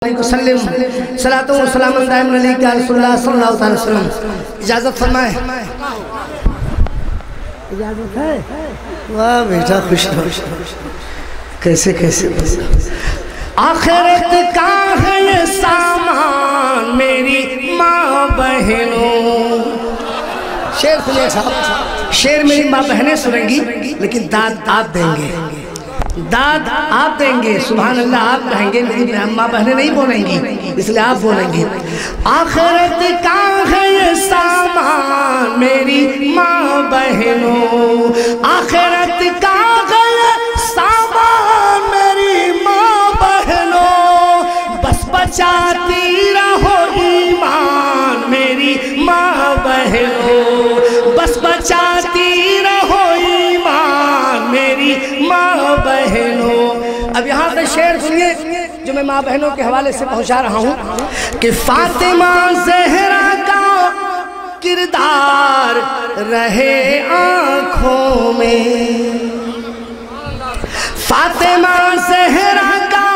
وسلم صلاۃ و سلام دائم علیک یا رسول اللہ صلی اللہ علیہ وسلم۔ اجازت فرمائیں، اجازت ہے؟ واہ بیٹا خوش رہو، کیسے آخرت کا ہے یہ سامان میری ماں بہنوں۔ شعر سنیں صاحب، شعر میری ماں بہنیں سنیں گی لیکن داد آپ دیں گے، داد آپ دیں گے، سبحان اللہ آپ کہیں گے، میری ماں بہنیں نہیں بولیں گی اس لیے آپ بولیں گے۔ آخرت کا ہے یہ سامان میری ماں بہنوں، آخرت کا ہے یہ سامان میری ماں بہنوں، بس بچاتی رہو ایمان میری ماں بہنوں، بس بچاتی رہو ایمان میری ماں بہنوں۔ اب یہاں سے شعر سنیے جو میں ماں بہنوں کے حوالے سے پہنچا رہا ہوں کہ فاطمہ زہرا کا کردار رہے آنکھوں میں، فاطمہ زہرا کا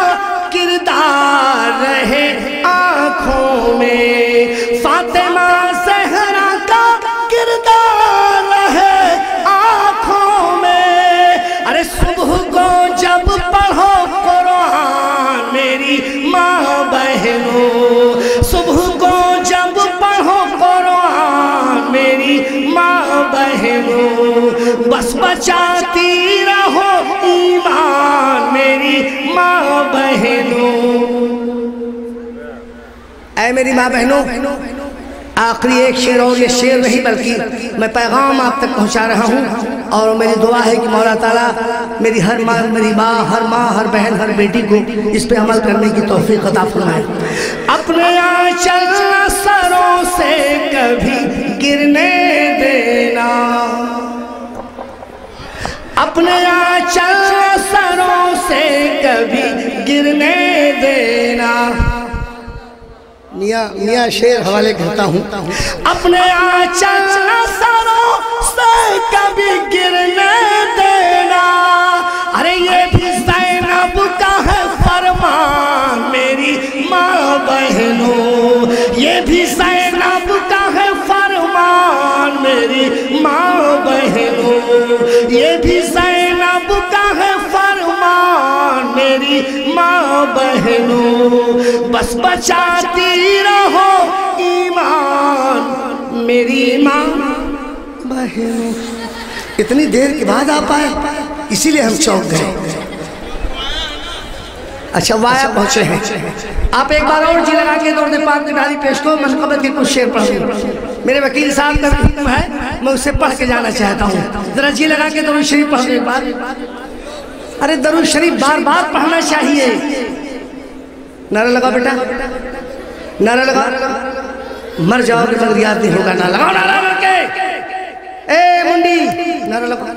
کردار رہے آنکھوں میں، فاطمہ زہرا کا کردار رہے آنکھوں میں۔ ارے صبح کو جب پڑھو قرآن میری ماں بہنوں، صبح کو جب پڑھو قرآن میری ماں بہنوں، بس بچاتی رہو ایمان میری ماں بہنوں۔ اے میری ماں بہنوں، آخری ایک شعر اور، یہ شعر نہیں بلکہ میں پیغام آپ تک پہنچا رہا ہوں، اور میری دعا ہے کہ مولا تعالیٰ میری ہر ماں ہر بہن ہر بیٹی کو اس پہ عمل کرنے کی توفیق عطا فرمائے۔ اپنے آنچل سروں سے کبھی گرنے دینا، اپنے آنچل سروں سے کبھی گرنے دینا۔ میاں شعر حوالے کرتا ہوں، اپنے آنچل سروں سے کبھی گرنے دینا، ارے یہ بھی زینب کا ہے فرمان میری ماں بہنوں، یہ بھی زینب کا ہے فرمان میری ماں بہنوں، یہ بھی زینب کا ہے فرمان میری ماں بہنوں، بس بچاتی رہو ایمان میری ماں بہنوں۔ اتنی دیر کے بعد آپ آئے اسی لیے ہم چوک گئے۔ اچھا وایا پہنچے ہیں، آپ ایک بار اور جی لگا کے درود پاک کی ڈالی پیش کو، منقبت کے کچھ شعر پڑھیں۔ میرے وکیل صاحب کا حکم ہے میں اسے پڑھ کے جانا چاہتا ہوں، ذرا جی لگا کے درود شریف پڑھ ایک بار۔ ارے درود شریف بار بار پڑھنا چاہیے۔ نعرہ لگا بیٹا، نعرہ لگا، مر جاؤ گے مگر یاد نہیں ہوگا، نہ لگاؤ نعرہ لگا کے، اے منڈی نعرہ لگا۔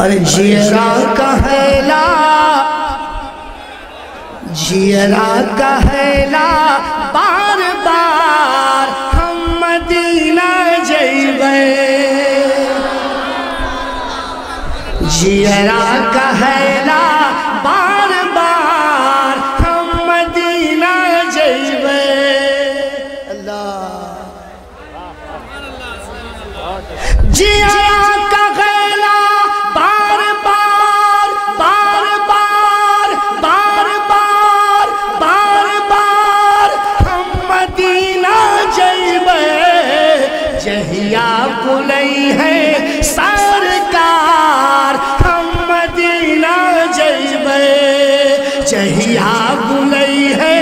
ارے جیرا کہلا، جیرا کہلا بار بار ہم مدینہ جیبے، جیرا کہلا بار بار ہم مدینہ جیبے۔ اللہ جیرا کہلا بار بار بار بار بار بار بار بار ہم مدینہ جیبے، جہیا بلئی ہے سرکار ہم مدینہ جیبے، جہیا بلئی ہے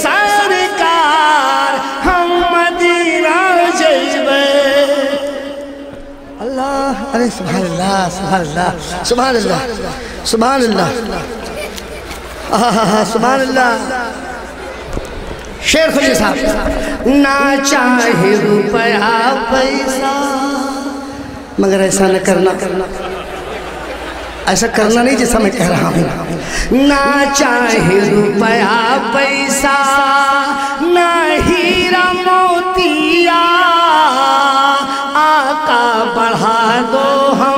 سرکار ہم مدینہ جیبے۔ اللہ، ارے سبحان اللہ سبحان اللہ سبحان اللہ سبحان اللہ سبحان اللہ۔ شعر سنیے صاحب، نہ چاہے روپیہ پیسہ، مگر ایسا نہ کرنا، ایسا کرنا نہیں جیسا میں کہہ رہا ہوں۔ نہ چاہے روپیہ پیسہ، نہ ہیرا موتیا، آقا بڑھا دو ہم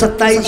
27